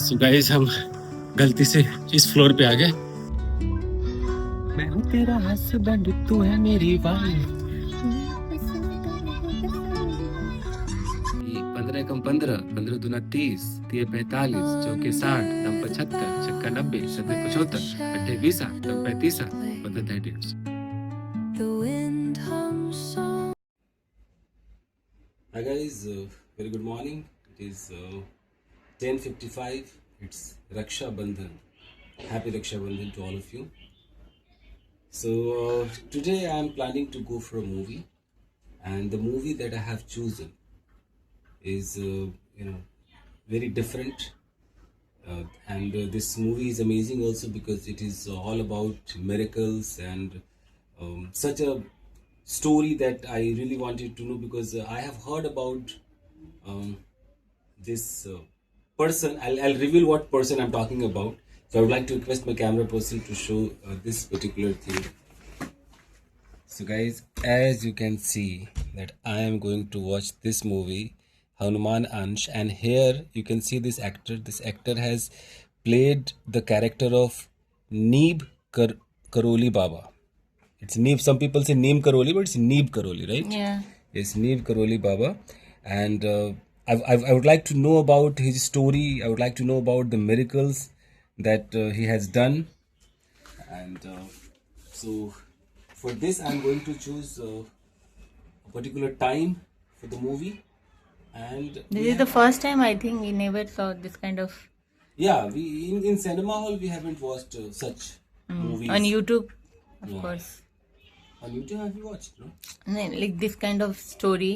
So guys हम गलती से इस फ्लोर पे आ गए। मैं हूँ तेरा हस्बैंड, तू है मेरी वाइफ। 15 कम 15, 15 दूना 30, 3 45, चौके 60, दम 75, छक्का 90, 7 75, 8 20, दम 35, 15 30। Hi guys, very good morning. It is 10:55. It's Raksha Bandhan. Happy Raksha Bandhan to all of you. So today I am planning to go for a movie, and the movie that I have chosen is very different, and this movie is amazing also because it is all about miracles and such a story that I really wanted to know because I have heard about this person. I'll reveal what person I'm talking about. So I would like to request my camera person to show this particular thing. So guys, as you can see that I am going to watch this movie, Hanuman Ansh, and here you can see this actor. This actor has played the character of Neeb Karoli Baba. It's Neeb. Some people say Neem Karoli, but it's Neeb Karoli, right? Yeah. Yes, Neeb Karoli Baba. And I would like to know about his story. I would like to know about the miracles that he has done. And so for this, I'm going to choose a particular time for the movie. And This is the first time I think we never saw this kind of yeah, we in cinema hall we haven't watched such movies on YouTube, of Yeah. course. On YouTube. Have you watched? No, No, like this kind of story.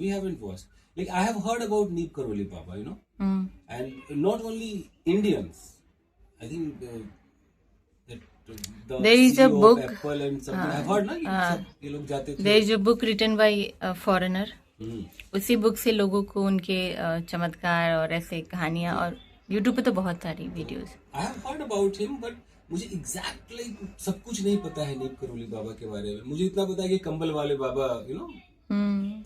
we haven't watched. Like I have heard about Neep Karoli Baba, and not only Indians. I think the There is a CEO of book, Apple and something. I've heard ना ये लोग जाते थे. There is a book written by a foreigner. हम्म. उसी book से लोगों को उनके चमत्कार और ऐसे कहानियां और YouTube पे तो बहुत सारी videos. I have heard about him, but मुझे exactly सब कुछ नहीं पता है नीप करोली बाबा के बारे में. मुझे इतना पता है कि कंबल वाले बाबा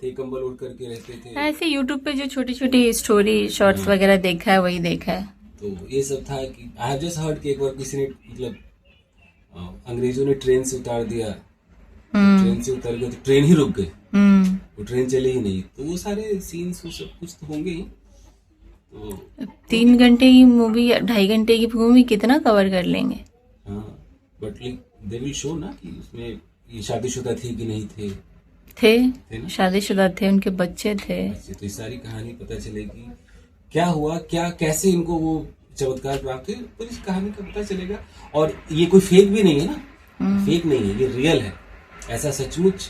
थे, कंबल ओढ़ करके रहते थे. ऐसे YouTube पे जो छोटी छोटी स्टोरी शॉर्ट्स वगैरह देखा है वही देखा है. तो ये सब था कि आई हैव जस्ट हर्ड कि एक बार किसी ने मतलब अंग्रेजों ने ट्रेन से उतार दिया, ट्रेन से उतर गए तो ट्रेन ही रुक गई, वो ट्रेन चली ही नहीं. तो वो सारे सीन्स वो सब कुछ तो होंगे ही. तो 3 घंटे की मूवी, 2.5 घंटे की मूवी कितना कवर कर लेंगे. हाँ, but like they will show ना कि उसमें ये शादीशुदा थे कि नहीं थे. थे शादीशुदा थे, उनके बच्चे थे. तो ये सारी कहानी पता चलेगी, क्या हुआ, क्या कैसे इनको वो चमत्कार प्राप्त हुए, पूरी कहानी का पता चलेगा. और ये कोई फेक भी नहीं है ना, फेक नहीं है, ये रियल है. ऐसा सचमुच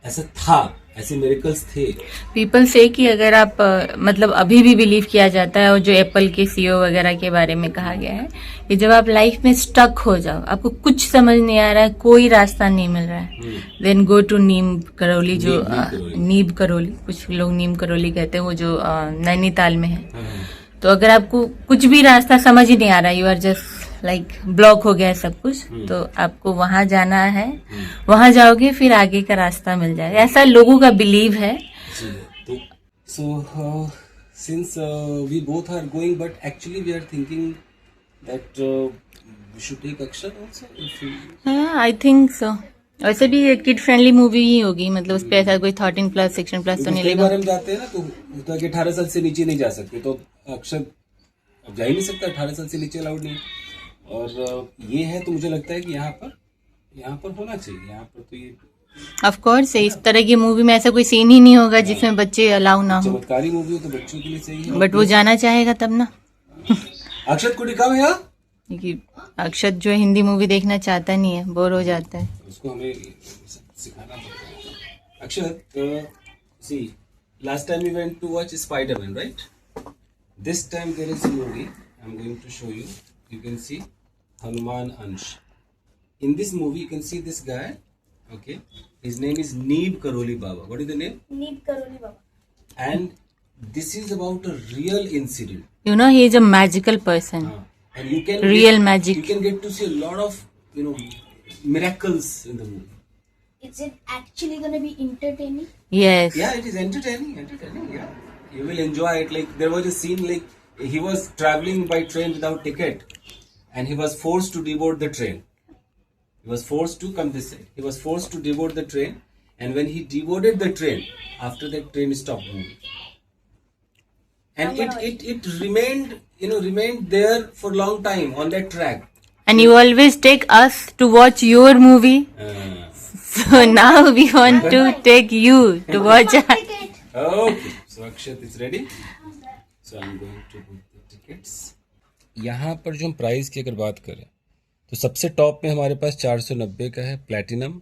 ऐसा था, ऐसे मिरेकल्स थे. पीपल से कि अगर आप मतलब अभी भी बिलीव किया जाता है, और जो एप्पल के सीईओ वगैरह के बारे में कहा गया है कि जब आप लाइफ में स्टक हो जाओ, आपको कुछ समझ नहीं आ रहा है, कोई रास्ता नहीं मिल रहा है, then go to Neem Karoli. जो नीम करोली, कुछ लोग नीम करोली कहते हैं, वो जो नैनीताल में है. तो अगर आपको कुछ भी रास्ता समझ ही नहीं आ रहा, you are just like block हो गया है सब कुछ, तो आपको वहां जाना है. वहां जाओगे फिर आगे का रास्ता मिल जाएगा, ऐसा लोगों का बिलीव है. So since we both are going, but actually we are thinking that we should take Akshat also. I think so. वैसे भी किड फ्रेंडली मूवी ही होगी, मतलब उस पर ऐसा कोई 13+, 16+ तो नहीं कई लेगा. बार हम जाते हैं ना तो होता है कि 18 साल से नीचे नहीं जा सकते, तो अक्षत अब जा ही नहीं सकता, 18 साल से नीचे अलाउड नहीं. और ये है तो मुझे लगता है कि यहाँ पर होना चाहिए. यहाँ पर तो ये ऑफ कोर्स इस तरह की मूवी में ऐसा कोई सीन ही नहीं होगा जिसमें बच्चे अलाउ ना हो. चमत्कारी मूवी हो तो बच्चों के लिए सही है. बट वो जाना चाहेगा तब ना. अक्षत को दिखाओ भैया. क्योंकि अक्षत जो हिंदी मूवी देखना चाहता नहीं है, बोर हो जाता है. उसको हमें सिखाना पड़ता है. अक्षत, see, last time we went to watch Spider-Man, right? This time there is a movie I'm going to show you. You can see Hanuman Ansh. In this movie, you can see this guy. Okay, his name is Neeb Karoli Baba. What is the name? Neeb Karoli Baba. And this is about a real incident. You know, he is a magical person. And you can Real magic. You can get to see a lot of miracles in the movie. Is it actually gonna be entertaining? Yes. Yeah, it is entertaining. Yeah, you will enjoy it. Like there was a scene like he was traveling by train without ticket, and he was forced to deboard the train. He was forced to come this side. He was forced to deboard the train, and when he deboarded the train, after that train stopped moving, and it remained there for a long time on that track. And you always take us to watch your movie. So now we want to take you to watch our... Ticket. Okay, so Akshat is ready. So I'm going to book the tickets. यहाँ पर जो हम price की अगर बात करें तो सबसे टॉप में हमारे पास 490 का है प्लैटिनम,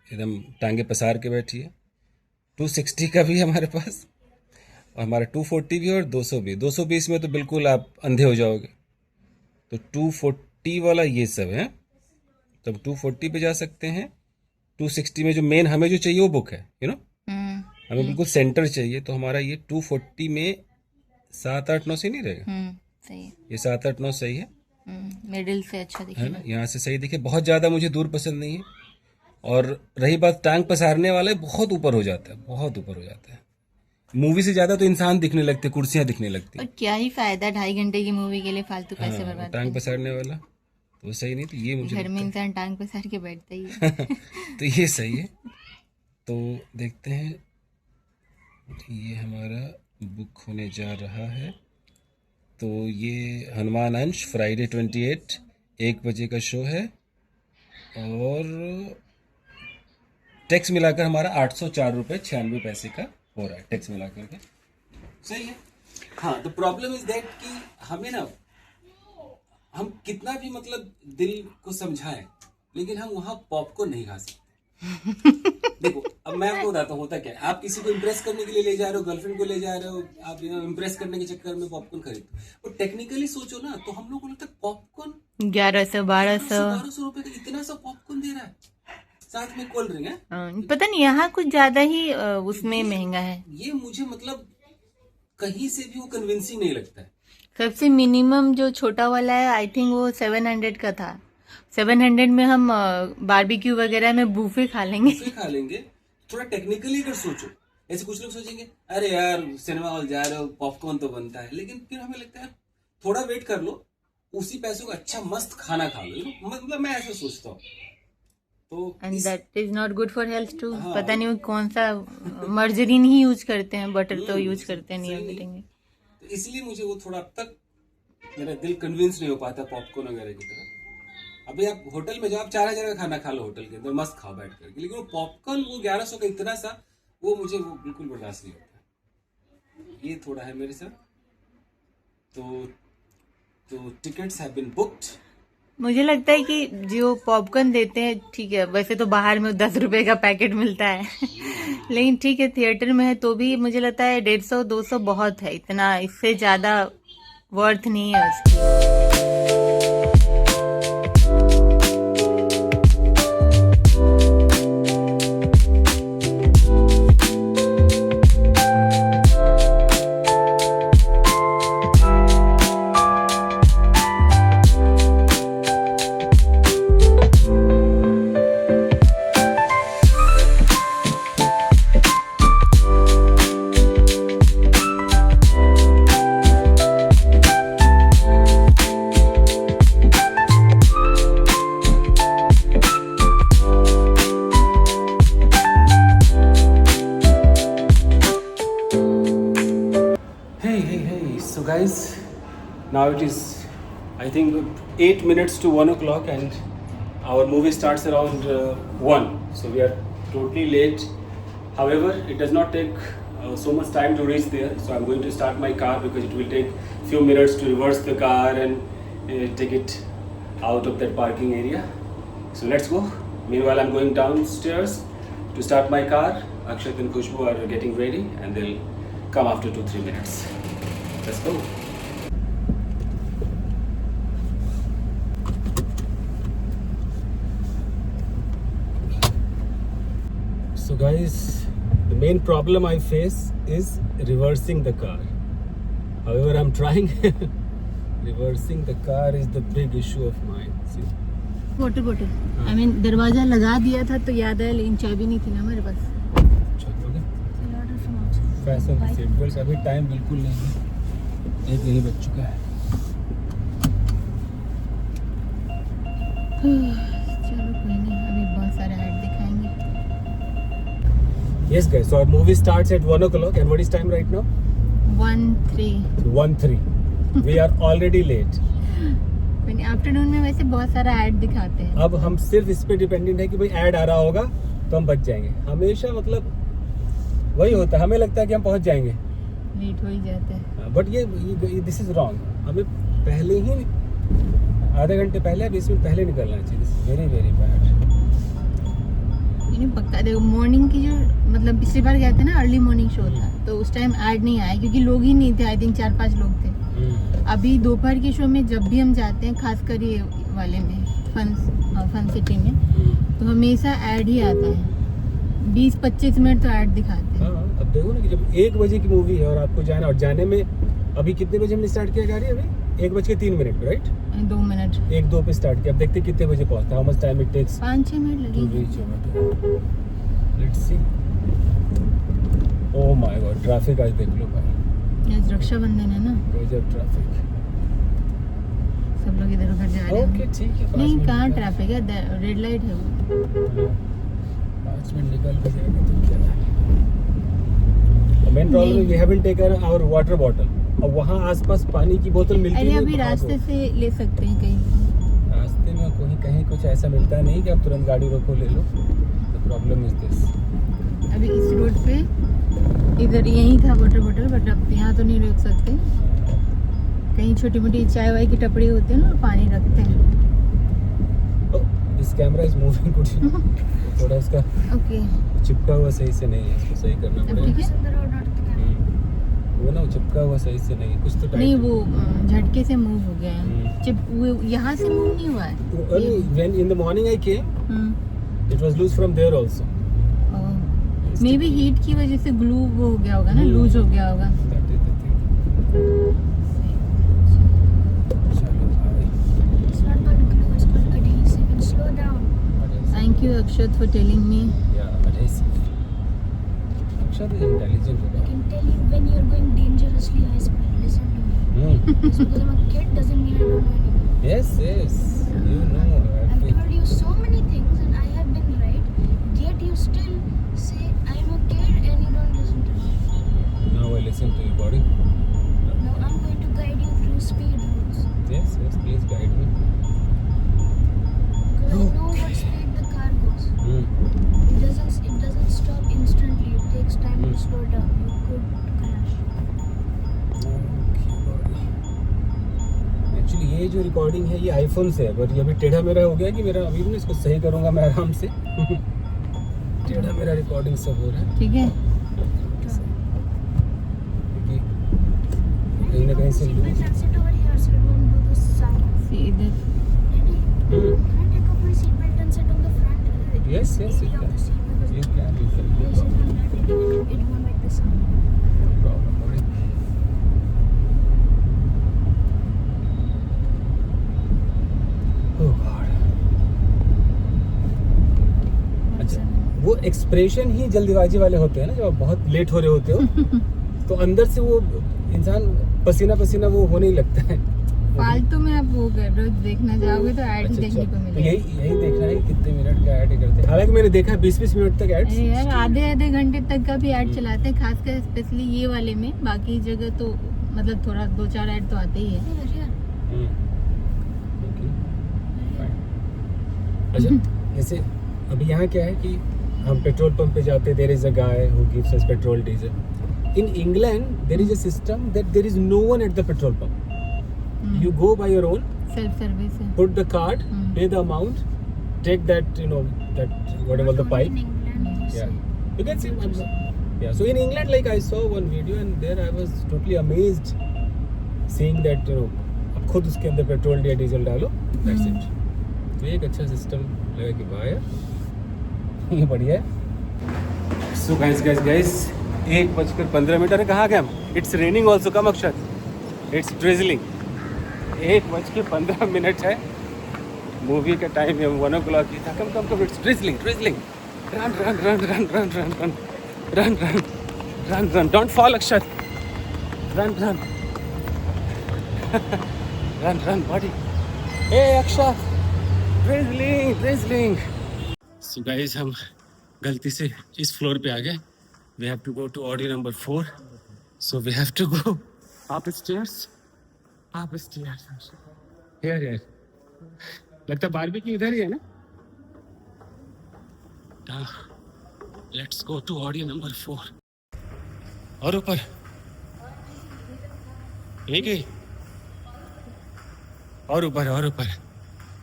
एकदम टांगे पसार के बैठी है। 260 का भी है हमारे पास, और हमारा 240 भी और 200 भी। 220 में तो बिल्कुल आप अंधे हो जाओगे, तो 240 वाला ये सब है, तब 240 पे जा सकते हैं। 260 में जो मेन हमें जो चाहिए वो बुक है, हमें बिल्कुल सेंटर चाहिए, तो हमारा ये 240 में 7-8-9 से नहीं रहेगा। सही है, ये 7-8-9 सही है, मिडिल से अच्छा है दिखेगा। ना, यहाँ से सही दिखे। बहुत ज़्यादा मुझे दूर पसंद नहीं है, और रही बात टांग पसारने वाला है, बहुत ऊपर हो जाता है, बहुत ऊपर हो जाता है। मूवी से ज़्यादा तो इंसान दिखने लगते, कुर्सियाँ दिखने लगती। और क्या ही फायदा 2.5 घंटे की मूवी के लिए फालतू पैसे बर्बाद टांग पसारने वाला तो सही नहीं, तो ये मुझे घर में इंसान टांग पसार के बैठता ही है। तो ये सही है। तो देखते हैं, ये हमारा बुक होने जा रहा है। तो ये हनुमान अंश फ्राइडे 28 1 बजे का शो है, और टैक्स मिलाकर हमारा 804 रुपये 96 पैसे का हो रहा है, टैक्स मिलाकर के। सही है। हाँ, द प्रॉब्लम इज दैट कि हमें ना, हम कितना भी मतलब दिल को समझाएं, लेकिन हम वहाँ पॉपकॉर्न नहीं खा सकते। देखो, अब मैं आपको बताता हूँ होता क्या है। आप किसी को इम्प्रेस करने के लिए ले जा रहे हो, गर्लफ्रेंड को ले जा रहे हो, आप इम्प्रेस करने के चक्कर में पॉपकॉर्न खरीदते हो। और टेक्निकली सोचो ना, तो हम लोग को लगता है पॉपकॉर्न 1100-1200 रुपए का इतना सा पॉपकॉर्न दे रहा है, साथ में कोल्ड ड्रिंक है। पता नहीं, यहाँ कुछ ज्यादा ही उसमें महंगा है। ये मुझे मतलब कहीं से भी वो कन्विंसिंग नहीं लगता है। सबसे मिनिमम जो छोटा वाला है, आई थिंक वो 700 का था। 700 में हम बारबेक्यू वगैरह में बूफे खा लेंगे। थोड़ा टेक्निकली अगर सोचो, ऐसे कुछ लोग सोचेंगे अरे यार सिनेमा हॉल जा रहे हो, पॉपकॉर्न तो बनता है, लेकिन फिर हमें लगता है थोड़ा वेट कर लो, उसी पैसों का अच्छा मस्त खाना खा लो। मतलब मैं ऐसा सोचता हूँ। तो and that is not good for health too. पता नहीं वो कौन सा मर्जरीन ही यूज करते हैं, बटर तो यूज करते नहीं हैं। तो इसलिए मुझे वो थोड़ा अब तक मेरा दिल कन्विंस नहीं हो पाता पॉपकॉर्न वगैरह की तरफ। अभी आप होटल में जाओ, आप 4000 का खाना खा लो होटल के अंदर, मस्त खाओ बैठ करके, लेकिन वो पॉपकॉर्न वो 1100 का इतना सा, वो मुझे वो बिल्कुल बर्दाश्त नहीं होता। ये थोड़ा है मेरे साथ। तो टिकट्स हैव बीन बुक्ड। मुझे लगता है कि जो पॉपकॉर्न देते हैं, ठीक है, वैसे तो बाहर में 10 रुपए का पैकेट मिलता है लेकिन ठीक है, थिएटर में है तो भी मुझे लगता है 150-200 बहुत है, इतना इससे ज्यादा वर्थ नहीं है उसकी। So guys, now it is I think 8 minutes to 1 o'clock and our movie starts around 1. So we are totally late. However, it does not take so much time to reach there. So I'm going to start my car because it will take few minutes to reverse the car and take it out of that parking area. So let's go. Meanwhile, I'm going downstairs to start my car. Akshat and Khushbu are getting ready and they'll come after 2-3 minutes. Let's go. So guys, the main problem I face is reversing the car. However, I'm trying. Reversing the car is the big issue of mine. See? Water bottle, I mean दरवाजा लगा दिया था तो याद है, लेकिन चाबी नहीं थी ना हमारे पास। फैशन सीट बेल्ट, अभी टाइम बिल्कुल नहीं है। एक यही बच चुका है। चलो कोई नहीं, अभी बहुत सारे ऐड दिखाएंगे। Yes guys, so our movie starts at 1 o'clock and what is time right now? 1-3 1:03. We are already late. Afternoon में वैसे बहुत सारा ऐड दिखाते हैं। अब हम सिर्फ इस पे डिपेंडेंट है कि भाई ऐड आ रहा होगा तो हम बच जाएंगे। हमेशा मतलब वही होता है, हमें लगता है कि हम पहुंच जाएंगे, लेट हो ही जाते हैं। बट ये दिस इज रॉन्ग। हमें पहले ही आधे घंटे पहले 20 मिनट पहले निकलना चाहिए। This is very very bad. नहीं पक्का देखो, मॉर्निंग की जो मतलब पिछली बार गए थे ना, अर्ली मॉर्निंग शो था, तो उस टाइम ऐड नहीं आया क्योंकि लोग ही नहीं थे। आई थिंक 4-5 लोग थे। अभी दोपहर के शो में जब भी हम जाते हैं, खासकर ये वाले में फन सिटी में, तो हमेशा ऐड ही आता है। 20-25 मिनट तो ऐड दिखाते हैं। हाँ, अब देखो ना कि जब 1 बजे की मूवी है और आपको जाना, और जाने में अभी कितने बजे हमने स्टार्ट किया गाड़ी? अभी 1:03 राइट? 2 मिनट 1-2 पे स्टार्ट किया। अब देखते कितने बजे पहुंचता है। How much time it takes 5-6 minute टू लगेंगे। Reach over. Let's see. Oh my God, traffic आज देख लो भाई, आज रक्षाबंधन है ना, गजब ट्रैफिक। सब लोग इधर उधर जा रहे हैं। ओके ठीक है, 5 नहीं मिनट कहाँ निकल- ट्रैफिक है, रेड लाइट है वो। 5 मिनट निकल भी जाएगा तो क्या है। मेन प्रॉब्लम है we haven't taken our water bottle. अब वहाँ आसपास पानी की बोतल मिलती अरे नहीं। अभी कहाँ रास्ते को? से ले सकते हैं कहीं। रास्ते में कहीं कुछ ऐसा मिलता नहीं कि आप तुरंत गाड़ी रोको ले लो। The problem is this. अभी इस रोड पे इधर यही था वाटर बॉटल, बट अब यहाँ तो नहीं रोक सकते। कहीं छोटी मोटी चाय वाय की टपड़ी होती है ना, पानी रखते हैं। दिस कैमरा इज मूविंग कुछ थोड़ा इसका ओके चिपका हुआ सही से नहीं है, इसको सही करना अब ठीक पड़ेगा। है। सुंदर और नॉट द कैमरा। वो ना वो चिपका हुआ सही से नहीं है, कुछ तो नहीं टाइट। वो झटके से मूव हो गया है। हम्म। वो यहाँ से मूव नहीं हुआ है। When in the morning I came it was loose from there also. May be heat की वजह से ग्लू वो हो गया होगा ना, लूज हो गया होगा। That is the thing. चलो भाई, It's not called glue, it's called adhesive. And slow down. Thank you Akshat for telling me. या adhesive. अक्षर is intelligent I can tell you when you're going dangerously high speed. Listen to me. Just because I'm a kid doesn't mean I don't know anything. Yes, you know I've everything. told you so many things and I have been right. Yet you still say I'm a kid and you don't listen to me. Now I listen to your body. Now I'm going to guide you through speed rules. Yes, please guide me. Because I know what speed the car goes. It doesn't stop instantly. It takes time to slow down. You could crash. Actually ये जो recording है ये iPhone से है, पर ये अभी टेढ़ा मेरा हो गया कि मेरा अभी ना इसको सही करूंगा मैं आराम से। टेढ़ा मेरा रिकॉर्डिंग सब हो रहा है ठीक है। क्योंकि कहीं ना कहीं से Seatbelt and sit over here so it won't do this sound. See इधर Ready? Can I take off my seatbelt and sit on the front? Yes, area you of can. the seat because You can, you can. if I sit on that, it won't make the sound. No problem, buddy. Oh God. अच्छा, वो expression ही जल्दीबाजी वाले होते हैं ना, जब आप बहुत लेट हो रहे होते हो तो अंदर से वो इंसान पसीना पसीना वो होने ही लगता है। फालतू में आप वो कर रहे हो, देखना चाहोगे तो ऐड ही देखने को तो मिलेगा। यही देखना है कि कितने मिनट का ऐड करते हैं। हालांकि मैंने देखा 20-20 मिनट तक ऐड। अरे यार आधे घंटे तक का भी ऐड चलाते हैं, खासकर स्पेशली ये वाले में। बाकी जगह तो मतलब थोड़ा 2-4 ऐड तो आते ही है। Over here. अच्छा, जैसे अभी यहाँ क्या है कि हम पेट्रोल पंप पे जाते, there is a guy who gives us petrol diesel. In England there is a system that there is no one at the petrol pump. You go by your own, self service है। put the card, Hmm. pay the amount, take that, that whatever the Not pipe. only in England, you Yeah. see. You can see. Yeah. So in England, like I saw one video and there I was totally amazed seeing that आप खुद उसके अंदर petrol या diesel डालो, that's it. तो ये एक अच्छा सिस्टम लगा कि वाह यार ये बढ़िया है। So guys, 1:15 अरे कहाँ गए हम? It's raining also, come अक्षर। It's drizzling. 1:15 है। मूवी का टाइम है 1 o'clock की था। Come it's drizzling. Run. Don't fall, Akshat. Run. run, buddy. Hey, Aksha. Drizzling. So guys, हम गलती से इस फ्लोर पे आ गए. We have to go to audio number 4. So we have to go upstairs. Here. लगता है बारबेक्यू इधर ही है ना? Let's go to audio number 4. और ऊपर. एक ही. और ऊपर.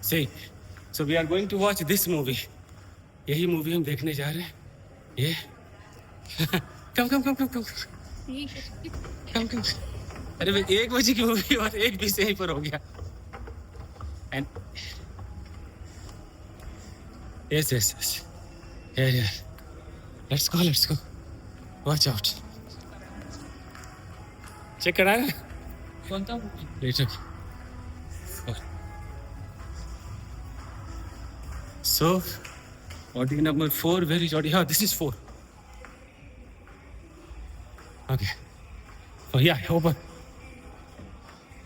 See. So we are going to watch this movie. यही मूवी हम देखने जा रहे हैं. ये. Come. अरे भाई 1 बजे की मूवी और 1:20 यहीं पर हो गया. And yes. Yeah. Let's go. Watch out. Check करा है? कौन था? Later. So, audio number 4. Where is audio? This is 4. Okay. Oh yeah, open.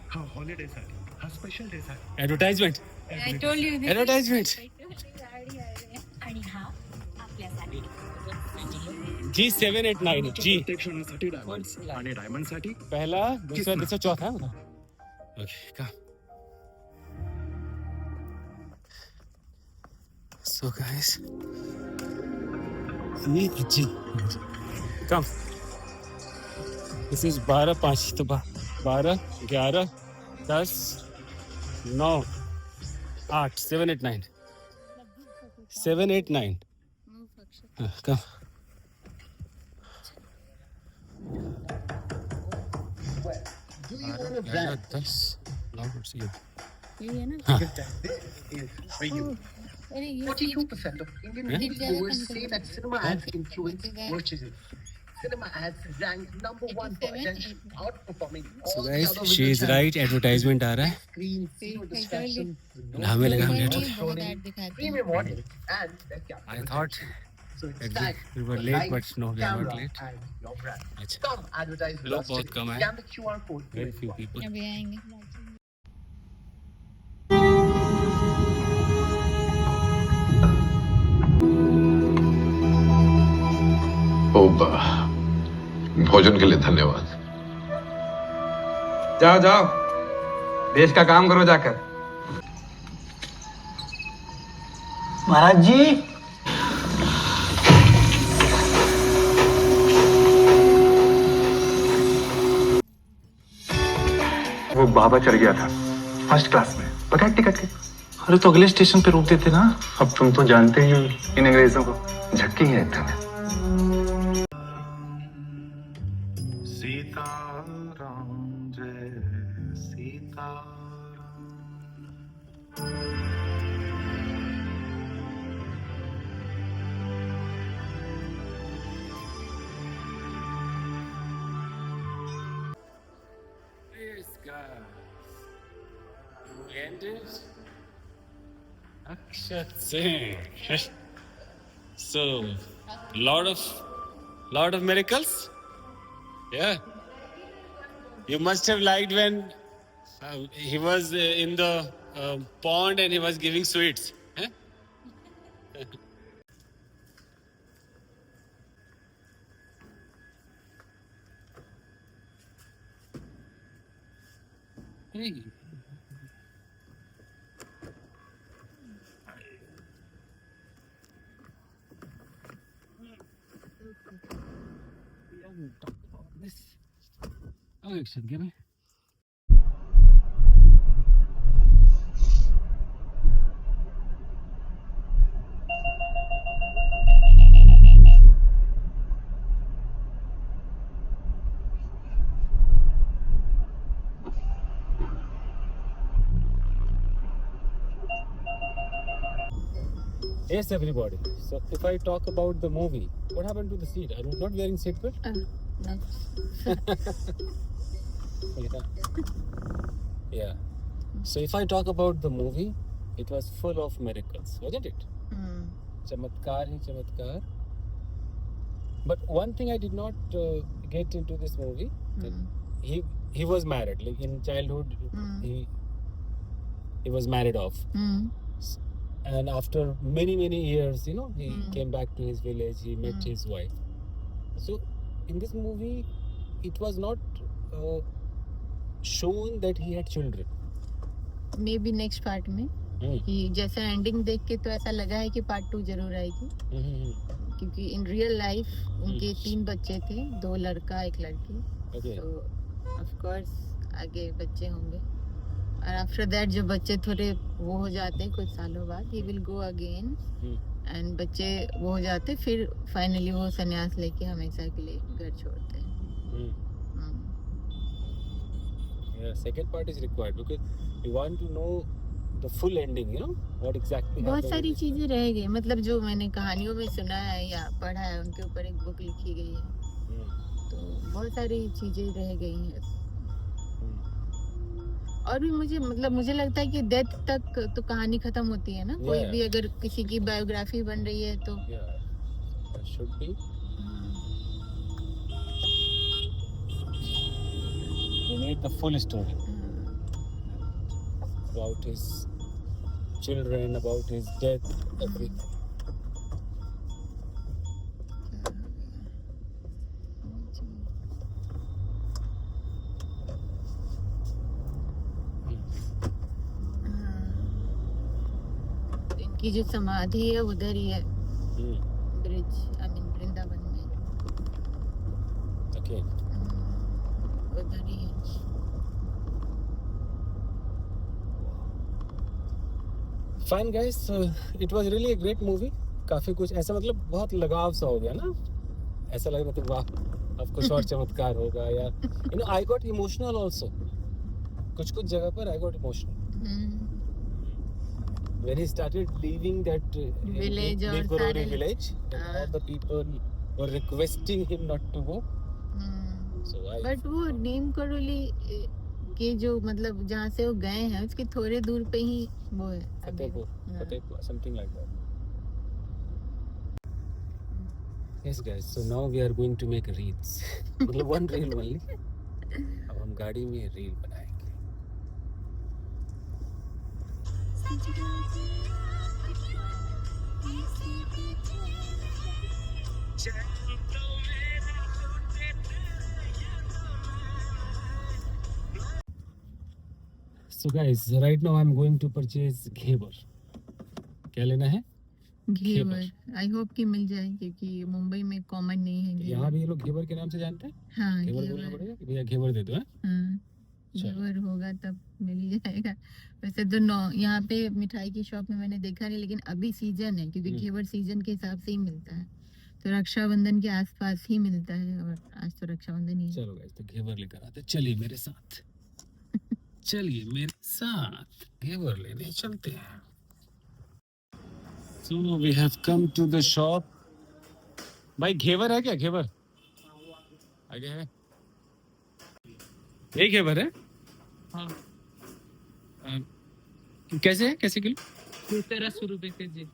How holidays are? How special days are? Advertisement. I told you this. Advertisement. G789. G. प्रत्येक क्षणासाठी diamonds आणि डायमंडसाठी पहला, दूसरा, तीसरा, चौथा. Okay, come. So guys, G. Come. This is 12:05 तो 12, 11, 10, 9, 8, 7, 8, 9. 7, 8, 9. Come. Brand 10, 9, यही है ना? for you. अरे ये 42% of Indian viewers say that cinema ads influence purchases. Cinema ads rank number 1 for attention, outperforming So all the guys, other she is visual right. Advertisement आ रहा है. screen, zero distraction, हमें लगा हम late हो गए. बहुत ऐड दिखाते हैं. premium audience, and the camera. I thought So it's that tag, we were your late, light, but no, we are not camera, late. and your brand. अच्छा. Come advertise with लोग us बहुत today. कम हैं. Scan the QR code. Very few people. अभी आएंगे. ओबा, भोजन के लिए धन्यवाद. जाओ देश का काम करो जाकर. महाराज जी वो बाबा चढ़ गया था फर्स्ट क्लास में बगैर टिकट के. अरे तो अगले स्टेशन पे रोक देते ना. अब तुम तो जानते ही हो इन अंग्रेजों को झटके ही रहते हैं. सीताराम जय Sitaram. Yes, guys. We ended. Akshat Singh. So, lot of miracles. Yeah. You must have liked when he was in the pond and he was giving sweets. Huh? Hey. Oh, you should give me. Yes, everybody. So, if I talk about the movie, what happened to the seat? Are you not wearing seatbelt? No. Yeah. So, if I talk about the movie, it was full of miracles, wasn't it? Chamatkar hi chamatkar. But one thing I did not get into this movie, that he was married. Like in childhood, he was married off, and after many years, you know, he came back to his village. He met his wife. So in this movie, it was not shown that he had children. May be next part में कि जैसा ending देख के तो ऐसा लगा है कि पार्ट 2 जरूर आएगी, क्योंकि इन रियल लाइफ उनके 3 बच्चे थे, 2 लड़का 1 लड़की। Okay. तो ऑफ कोर्स आगे बच्चे होंगे, और आफ्टर दैट जब बच्चे थोड़े वो हो जाते हैं कुछ सालों बाद, he will go again and बच्चे वो हो जाते, फिर फाइनली वो संन्यास लेके हमेशा के लिए घर छोड़ते हैं। Yeah, second part is required because we want to know the full ending, you know, what exactly बहुत happened. सारी चीजें रह गई, मतलब जो मैंने कहानियों में सुना है या पढ़ा है, उनके ऊपर एक बुक लिखी गई है, तो बहुत सारी चीजें रह गई हैं। और भी मुझे लगता है कि डेथ तक तो कहानी खत्म होती है ना, कोई Yeah. भी अगर किसी की बायोग्राफी बन रही है तो। Yeah, that should be. We need the full story about his children, about his death, everything. इनकी जो समाधि है उधर ही है, ब्रिज, आई मीन वृंदावन में, Okay. उधर ही है। Fine guys, so it was really a great movie. काफी कुछ ऐसा मतलब बहुत लगाव सा हो गया ना, ऐसा लगा मतलब वाह अब कुछ और चमत्कार होगा, या you know I got emotional also. कुछ जगह पर I got emotional when he started leaving that Village और Nikorori सारे- village, and all the people were requesting him not to go. So I but वो नीम करोली के जो मतलब जहाँ से वो गए हैं उसके थोड़े दूर पे ही वो है अभी। Fatehpur, something like that. Yes guys, so now we are going to make reels. मतलब one reel only. अब हम गाड़ी में रील बनाएंगे। So guys, right now I'm going to purchase घेवर। क्या लेना है? घेवर। आई होप कि मिल जाए, क्योंकि मुंबई में कॉमन नहीं है घेवर। यहाँ भी ये लोग घेवर के नाम से जानते हैं। हाँ, घेवर बोलना पड़ेगा कि भैया घेवर दे दो। हाँ, घेवर होगा तब मिल ही जाएगा। वैसे तो यहाँ पे मिठाई की शॉप में मैंने देखा नहीं, लेकिन अभी सीजन है, क्योंकि घेवर सीजन के हिसाब से ही मिलता है, तो रक्षाबंधन के आसपास ही मिलता है, और आज तो रक्षाबंधन ही है। चलो गाइस, तो घेवर लेकर आते, चलिए मेरे साथ, चलिए मेरे साथ घेवर लेने चलते हैं। So we have come to the shop. भाई घेवर है क्या? घेवर आगे है, ये घेवर है। हाँ। कैसे है, कैसे किलो? 1300 रुपए के जी।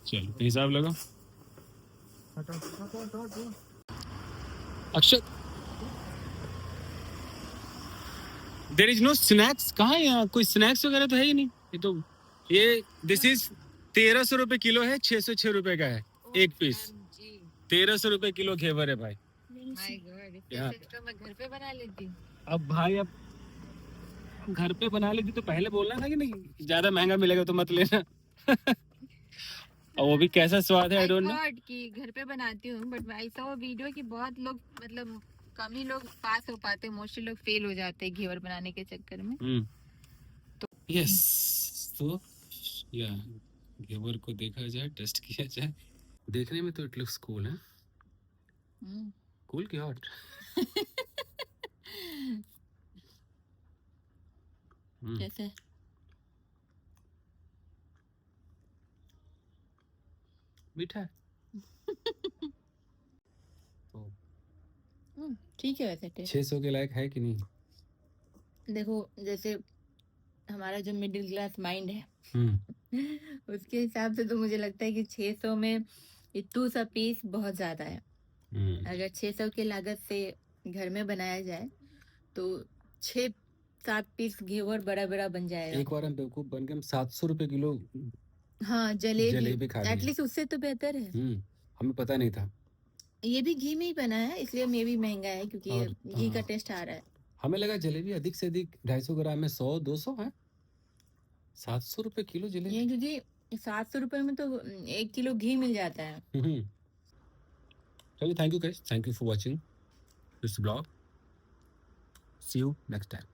चलो हिसाब लगाओ। अक्षत, देयर इज नो स्नैक्स। कहाँ है यहाँ? कोई स्नैक्स वगैरह तो है ही नहीं। ये तो ये दिस इज 1300 रुपए किलो है, 606 रुपए का है एक पीस। 1300 रुपए किलो घेवर है भाई। माय गॉड, यहाँ तो मैं घर पे बना लेती हूँ। अब भाई, अब घर पे बना लेती तो पहले बोलना था कि नहीं ज्यादा महंगा मिलेगा तो मत लेना। और वो भी कैसा स्वाद है, आई डोंट नो। कि घर पे बनाती हूँ, बट आई सॉ वो वीडियो कि बहुत लोग, मतलब कम ही लोग पास हो पाते, मोस्टली लोग फेल हो जाते हैं घेवर बनाने के चक्कर में। तो यस, तो या घेवर को देखा जाए, टेस्ट किया जाए। देखने में तो इट लुक्स कूल है। कूल की हॉट। कैसे? मीठा ठीक है वैसे टेस्ट। 600 के लायक है कि नहीं? देखो, जैसे हमारा जो मिडिल क्लास माइंड है उसके हिसाब से तो मुझे लगता है कि 600 में इतू सा पीस बहुत ज्यादा है। अगर 600 की लागत से घर में बनाया जाए तो 6-7 पीस घेवर बड़ा बड़ा बन जाएगा। एक बार हम बेवकूफ बन के हम 700 रुपए किलो हाँ, जलेबी जलेबी खा रहे हैं। एटलीस्ट उससे तो बेहतर है। हमें पता नहीं था। ये भी घी में ही बना है, इसलिए मे भी महंगा है क्योंकि ये और, घी का हाँ। टेस्ट आ रहा है। हमें लगा जलेबी अधिक से अधिक 250 ग्राम में 100-200 है। 700 रुपए किलो ये जलेबी। क्योंकि 700 रुपए में तो 1 किलो घी मिल जाता है। चलिए, thank you guys, thank you for watching this blog. See you next time.